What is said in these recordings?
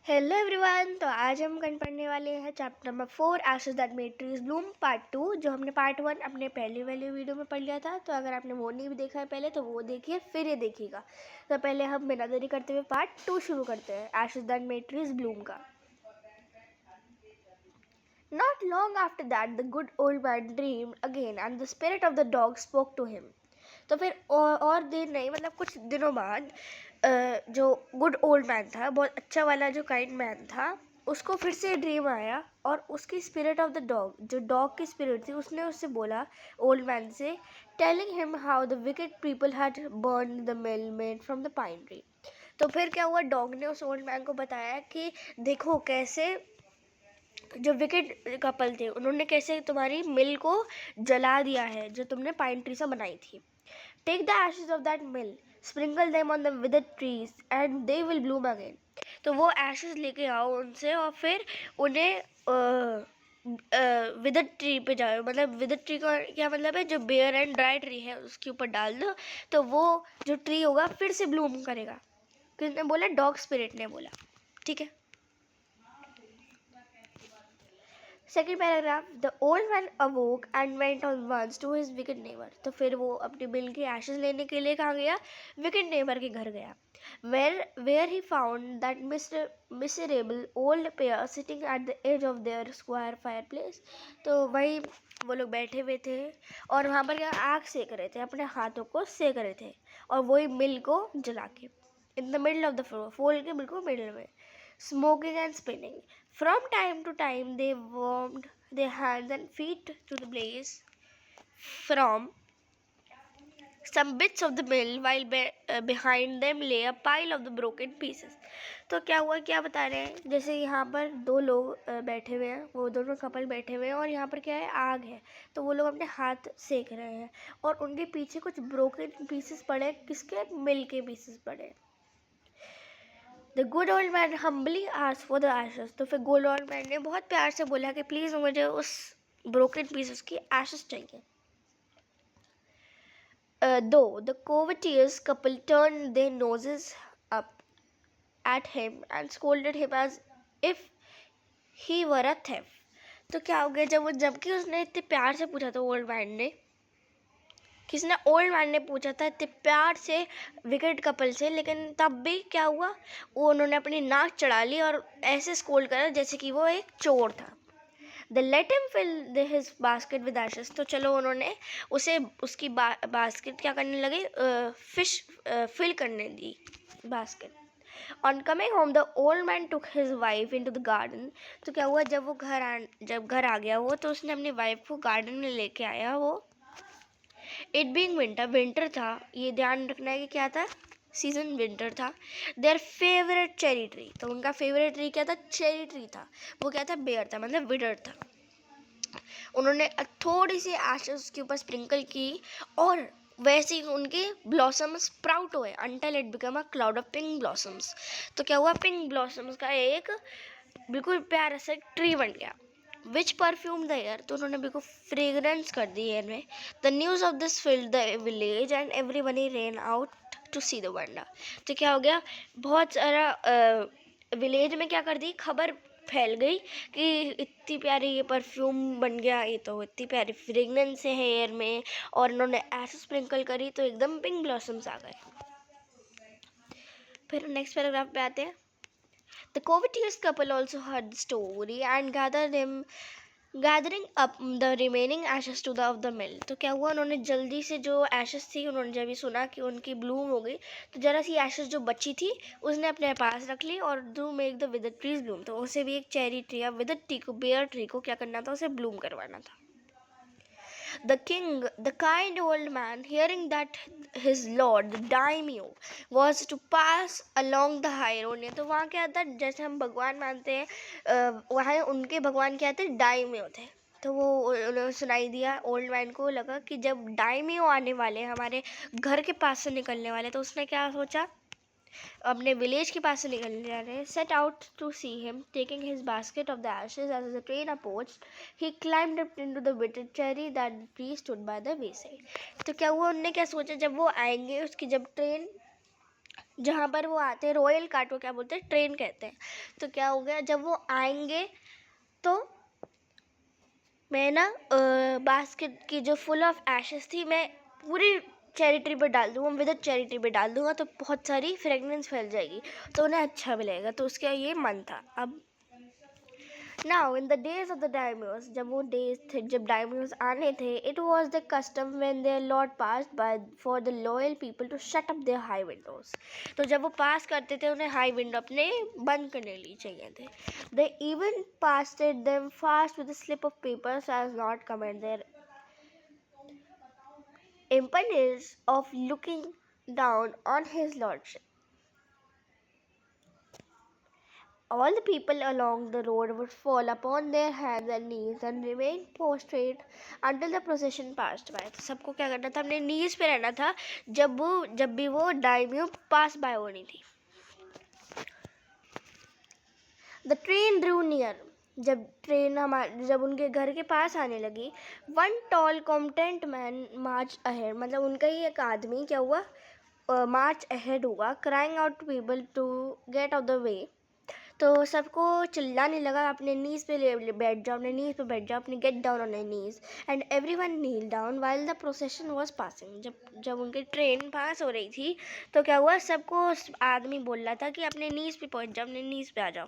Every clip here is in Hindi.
Hello everyone. तो आज हम पढ़ने वाले हैं chapter number 4 ashes that made trees Bloom part 2, जो हमने पार्ट 1 अपने पहले वाले वीडियो में पढ़ लिया था। तो अगर आपने वो नहीं भी देखा है पहले तो वो देखिए, फिर ये देखिएगा। तो पहले हम बिना देरी करते हुए पार्ट 2 शुरू करते हैं, ashes that made trees Bloom का। Not long after that, the good old man dreamed again, and the spirit of the dog spoke to him. तो फिर और देर नहीं, मतलब कुछ दिनों बाद जो गुड ओल्ड मैन था, बहुत अच्छा वाला जो काइंड मैन था, उसको फिर से ड्रीम आया और उसकी स्पिरिट ऑफ द डॉग, जो डॉग की स्पिरिट थी, उसने उससे बोला ओल्ड मैन से, telling him how the wicked people had burn the mill made from the pine tree. तो फिर क्या हुआ, डॉग ने उस ओल्ड मैन को बताया कि देखो कैसे जो विकेट कपल थे उन्होंने कैसे तुम्हारी मिल को जला दिया है जो तुमने पाइन ट्री से बनाई थी। Take the ashes of that mill, sprinkle them on the withered trees and they will bloom again. तो वो एशेस लेके आओ उनसे और फिर उन्हें विदर्ड ट्री पे जाओ, मतलब विदर्ड ट्री का क्या मतलब है, जो बेयर एंड ड्राई ट्री है उसके ऊपर डाल दो, तो वो जो ट्री होगा फिर से ब्लूम करेगा। किसने बोला? डॉग स्पिरिट ने बोला। ठीक है। Second paragraph, the old man awoke and went on once to his wicked neighbour. तो फिर वो अपनी बिल की एशेज लेने के लिए कहाँ गया? विकेड नेबर के घर गया। Where he found that miserable old pair sitting at the edge of their square fireplace. तो वही वो लोग बैठे हुए थे और वहाँ पर क्या आग सेक रहे थे, अपने हाथों को सेक रहे थे, और वही मिल को जला के, in the middle of the floor, फोल के बिल्कुल मिडल में, smoking and spinning. From time to time, they warmed their hands and feet to the blaze from some bits of the mill, while behind them lay a pile of the broken pieces. तो क्या हुआ, क्या बता रहे हैं, जैसे यहाँ पर दो लोग बैठे हुए हैं, वो दोनों कपल बैठे हुए हैं और यहाँ पर क्या है, आग है, तो वो लोग अपने हाथ सेक रहे हैं और उनके पीछे कुछ ब्रोकन पीसेस पड़े, किसके? मिल के पीसेस पड़े। The good old man humbly asked for the ashes. तो फिर गुड ओल्ड मैन ने बहुत प्यार से बोला कि प्लीज़ मुझे उस ब्रोकन पीसेस की एशेस चाहिए। दो the covetous couple turned their noses up at him and scolded him as if he were a thief। तो क्या हो गया, जबकि उसने इतने प्यार से पूछा था ओल्ड मैन ने, किसने? ओल्ड मैन ने पूछा था इतने प्यार से विकेट कपल से, लेकिन तब भी क्या हुआ, वो उन्होंने अपनी नाक चढ़ा ली और ऐसे स्कोल्ड करा जैसे कि वो एक चोर था। The let him fill his basket with ashes. तो चलो उन्होंने उसे उसकी बास्केट क्या करने लगे, फिश फिल करने the basket. On coming home the old man took his wife into the garden. तो क्या हुआ, जब घर आ गया वो, तो उसने अपनी वाइफ को गार्डन में लेके आया वो। इट बीइंग विंटर था, ये ध्यान रखना है कि क्या था, सीजन विंटर था। देयर फेवरेट चेरी ट्री, तो उनका फेवरेट ट्री क्या था? चेरी ट्री था। वो क्या था? बेयर था, मतलब विडर था। उन्होंने थोड़ी सी एशेस उसके ऊपर स्प्रिंकल की और वैसे ही उनके ब्लॉसम्स स्प्राउट हुए until it become a cloud of pink blossoms. तो क्या हुआ, पिंक ब्लॉसम्स का एक बिल्कुल प्यारा सा ट्री बन गया। विच परफ्यूम द एयर, तो उन्होंने बिल्कुल फ्रेगरेंस कर दी एयर में। The news of this filled the village and everybody ran out to see the wonder. तो क्या हो गया, बहुत सारा विलेज में क्या कर दी, खबर फैल गई कि इतनी प्यारी ये परफ्यूम बन गया, ये तो इतनी प्यारी फ्रेगनेंस है एयर में, और इन्होंने ऐसे स्प्रिंकल करी तो एकदम पिंक ब्लॉसम्स आ गए। फिर नेक्स्ट पैराग्राफ पे आते हैं। The covetous couple also heard the story and gathering up the remaining ashes to the mill। तो क्या हुआ, उन्होंने जल्दी से जो ashes थी, उन्होंने जब ये सुना कि उनकी ब्लूम हो गई, तो जरा सी ashes जो बची थी उसने अपने पास रख ली और do make the withered trees bloom। तो उसे भी एक चेरी ट्री या विदर ट्री को, बेयर ट्री को क्या करना था, उसे ब्लूम करवाना था। The kind old man, hearing that his lord, the daimyo, was to pass along the high road, ने तो वहाँ क्या था, जैसे हम भगवान मानते हैं, वहाँ उनके भगवान क्या थे, दाइम्यो थे। तो वो उन्हें सुनाई दिया, ओल्ड मैन को लगा कि जब दाइम्यो आने वाले, हमारे घर के पास से निकलने वाले, तो उसने क्या सोचा, अपने विलेज के पास से निकलने जा रहे हैं। Set out to see him taking his basket of the ashes as the train approached he climbed up into the विटेड cherry that the tree stood by the wayside. तो क्या हुआ, उनने क्या सोचा, जब वो आएंगे, उसकी जब ट्रेन जहाँ पर वो आते हैं, रॉयल कार्ट को क्या बोलते हैं, ट्रेन कहते हैं। तो क्या हो गया, जब वो आएंगे तो मैं ना बास्केट की जो फुल ऑफ एशेस थी, मैं पूरी चेरी ट्री पे डाल दूँगा, विद चेरी ट्री पे डाल दूँगा, तो बहुत सारी फ्रेगनेंस फैल जाएगी, तो उन्हें अच्छा भी लगेगा। तो उसका ये मन था। अब now in the days of the diamonds, जब वो डेज थे जब डायमंड्स आने थे, it was the custom when their lord pass by for the loyal people to shut up their high windows. तो जब वो पास करते थे, उन्हें हाई विंडो अपने बंद करने लिए चाहिए थे। They even pasted them fast with slip of paper so as not comment their impatience of looking down on his lordship. All the people along the road would fall upon their hands and knees and remain prostrate until the procession passed by. तो सबको क्या करना था, अपने नीज पे रहना था जब भी वो डायम्यो पास बाय होनी थी। The train drew near. जब उनके घर के पास आने लगी, one tall competent man marched ahead. मतलब उनका ही एक आदमी क्या हुआ, मार्च अहेड हुआ, crying out to people to get out the way. तो सबको चिल्लाने लगा, अपने नीज पे बैठ जाओ, अपने नीज पे बैठ जाओ, अपने get down on knees. And everyone kneel down while the procession was passing. जब उनकी ट्रेन पास हो रही थी, तो क्या हुआ, सबको आदमी बोल रहा था कि अपने नीज पे पहुंच जाओ, अपने नीज पे आ जाओ।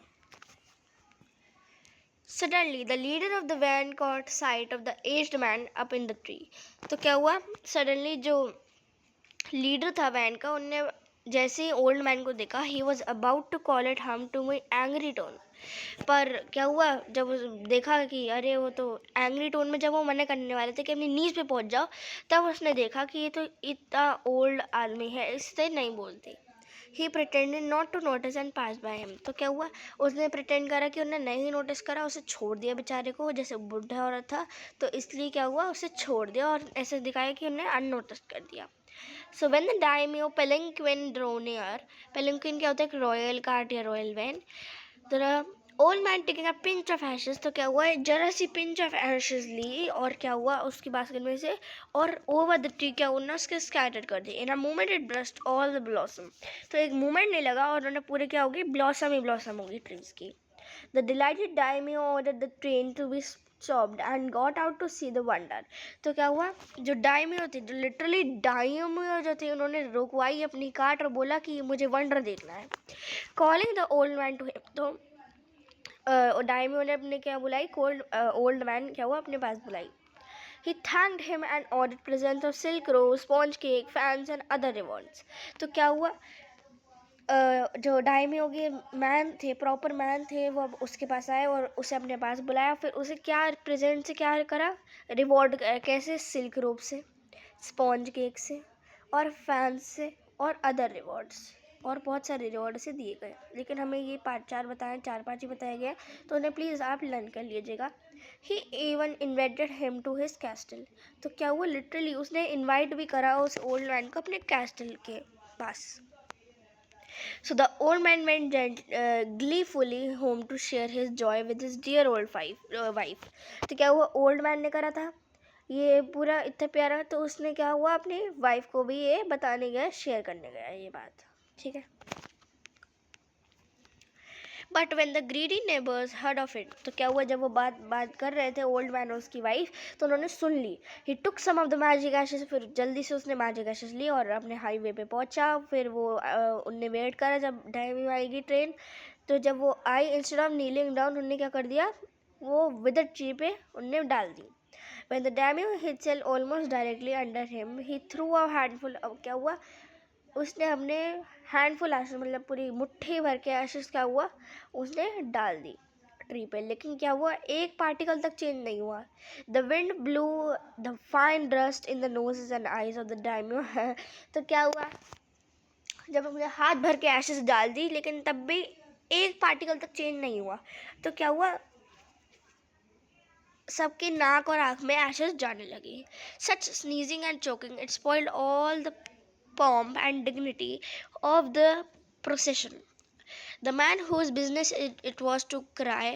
Suddenly, the leader of the van caught sight of the aged man up in the tree. तो क्या हुआ, सडनली जो लीडर था वैन का, उनने जैसे ही ओल्ड मैन को देखा, he was about to call it harm to my angry tone. पर क्या हुआ, जब देखा कि अरे वो तो एंग्री टोन में जब वो मना करने वाले थे कि अपनी नीज पे पहुंच जाओ, तब उसने देखा कि ये तो इतना ओल्ड आदमी है, इससे नहीं बोलते। He pretended not to notice and pass by him. तो क्या हुआ, उसने प्रिटेंड करा कि उन्हें नहीं नोटिस करा, उसे छोड़ दिया बेचारे को, जैसे बुढ़ा औरत था, तो इसलिए क्या हुआ, उसे छोड़ दिया और ऐसे दिखाया कि उन्हें अननोटिस कर दिया। So when the daimyo palanquin drew near, palanquin क्या होता है, एक रॉयल कार्ट या royal van. The old man taking a pinch of ashes, तो क्या हुआ, जरा सी pinch of ashes ली और क्या हुआ, उसकी बास्केट में से, और over the tree क्या हुआ, उसके scattered कर दी। In a moment it brushed all the blossom। तो एक मोमेंट नहीं लगा और उन्होंने पूरे क्या होगी, ब्लॉसम ही ब्लॉसम होगी ट्रीज की। The delighted daimyo ordered the train to be stopped and got out to see the wonder। तो क्या हुआ, जो डायमियो थे, जो लिटरली डायमियो जो थे, उन्होंने रुकवाई अपनी कार्ट और बोला कि मुझे वंडर देखना है। Calling the old man to him, तो डायमियो ने अपने क्या बुलाई, ओल्ड मैन क्या हुआ, अपने पास बुलाई। He thanked him and ordered presents of silk robe, sponge cake, fans and other rewards। तो क्या हुआ, जो डायमियो के मैन थे, प्रॉपर मैन थे, वो अब उसके पास आए और उसे अपने पास बुलाया। फिर उसे क्या प्रेजेंट से क्या करा, रिवॉर्ड कैसे, सिल्क रोब से, स्पॉन्ज केक से और फैंस से और अदर रिवॉर्ड्स, और बहुत सारे रिवॉर्ड से दिए गए। लेकिन हमें ये चार पाँच ही बताया गया, तो उन्हें प्लीज़ आप लर्न कर लीजिएगा। He even invited him to his castle. तो क्या हुआ, लिटरली उसने इन्वाइट भी करा उस ओल्ड मैन को अपने कैस्टल के पास। So the old man went gleefully home to share his joy with his dear old wife। तो क्या हुआ, ओल्ड मैन ने करा था ये पूरा इतना प्यारा, तो उसने क्या हुआ, अपनी वाइफ को भी ये बताने गया, शेयर करने गया ये बात, ठीक है। But when the greedy neighbours heard of it, तो क्या हुआ, जब वो बात कर रहे थे ओल्ड मैन और उसकी वाइफ, तो उन्होंने सुन ली। ही टुक सम ऑफ द मैजिक एशेस, फिर जल्दी से उसने मैजिक एशेस ली और अपने हाईवे पे पहुंचा। फिर वो उनने वेट करा जब टाइम आएगी ट्रेन। तो जब वो आई, इंस्टेड ऑफ नीलिंग डाउन, उनने क्या कर दिया, वो विद ट्री पे उनने डाल दी। When the daimyo himself almost directly under him, he threw a handful। अब क्या हुआ, उसने अपने हैंडफुल एशेस, मतलब पूरी मुट्ठी भर के एशेस क्या हुआ, उसने डाल दी ट्री पे। लेकिन क्या हुआ, एक पार्टिकल तक चेंज नहीं हुआ। The wind blew the fine dust in the noses and eyes of the daimyo. तो क्या हुआ, जब हमने हाथ भर के एशेस डाल दी, लेकिन तब भी एक पार्टिकल तक चेंज नहीं हुआ, तो क्या हुआ, सबके नाक और आँख में एशेस जाने लगी। Such sneezing and choking, it spoiled all the pomp and dignity of the procession. The man whose business it was to cry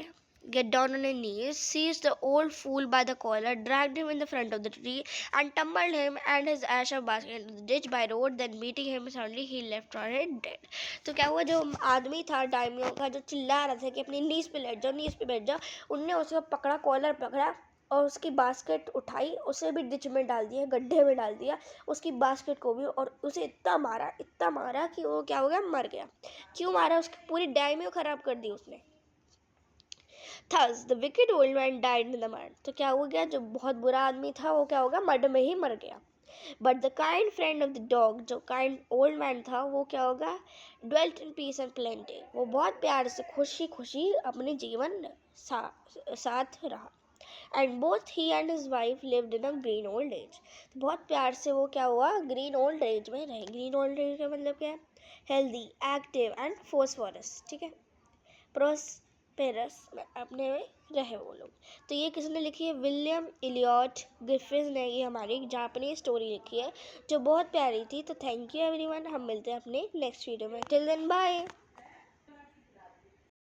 get down on his knees, seized the old fool by the collar, dragged him in the front of the tree, and tumbled him and his asher basket into the ditch by road. Then meeting him suddenly, he left for it dead. तो क्या हुआ, जो आदमी था डायमियों का, जो चिल्ला रहा था कि अपनी नीज पे लेट जाओ, नीज पे बैठ जाओ, उनने उसको पकड़ा, कॉलर पकड़ा और उसकी बास्केट उठाई, उसे भी डिच में डाल दिया, गड्ढे में डाल दिया, उसकी बास्केट को भी, और उसे इतना मारा कि वो क्या हो गया, मर गया. क्यों मारा? उसकी पूरी डायमियों खराब कर दी उसने. Thus the wicked old man died in the mud. तो क्या हो गया, जो बहुत बुरा आदमी था वो क्या होगा, मड में ही मर गया. But the kind friend of the dog, जो kind old man था, वो क्या होगा, dwelt in peace and plenty. वो बहुत प्यार से खुशी खुशी अपने जीवन साथ रहा. And both he and his wife lived in a green old age. बहुत प्यार से वो क्या हुआ, green old age में रहे. green old age का मतलब क्या है, healthy, active and phosphorus. ठीक है, प्रोस्पेरस अपने में रहे वो लोग. तो ये किसने लिखी है, विलियम इलियट गिफिन ने ये हमारी जापानी स्टोरी लिखी है, जो बहुत प्यारी थी. तो थैंक यू एवरीवन, हम मिलते हैं अपने नेक्स्ट वीडियो में. Till then bye.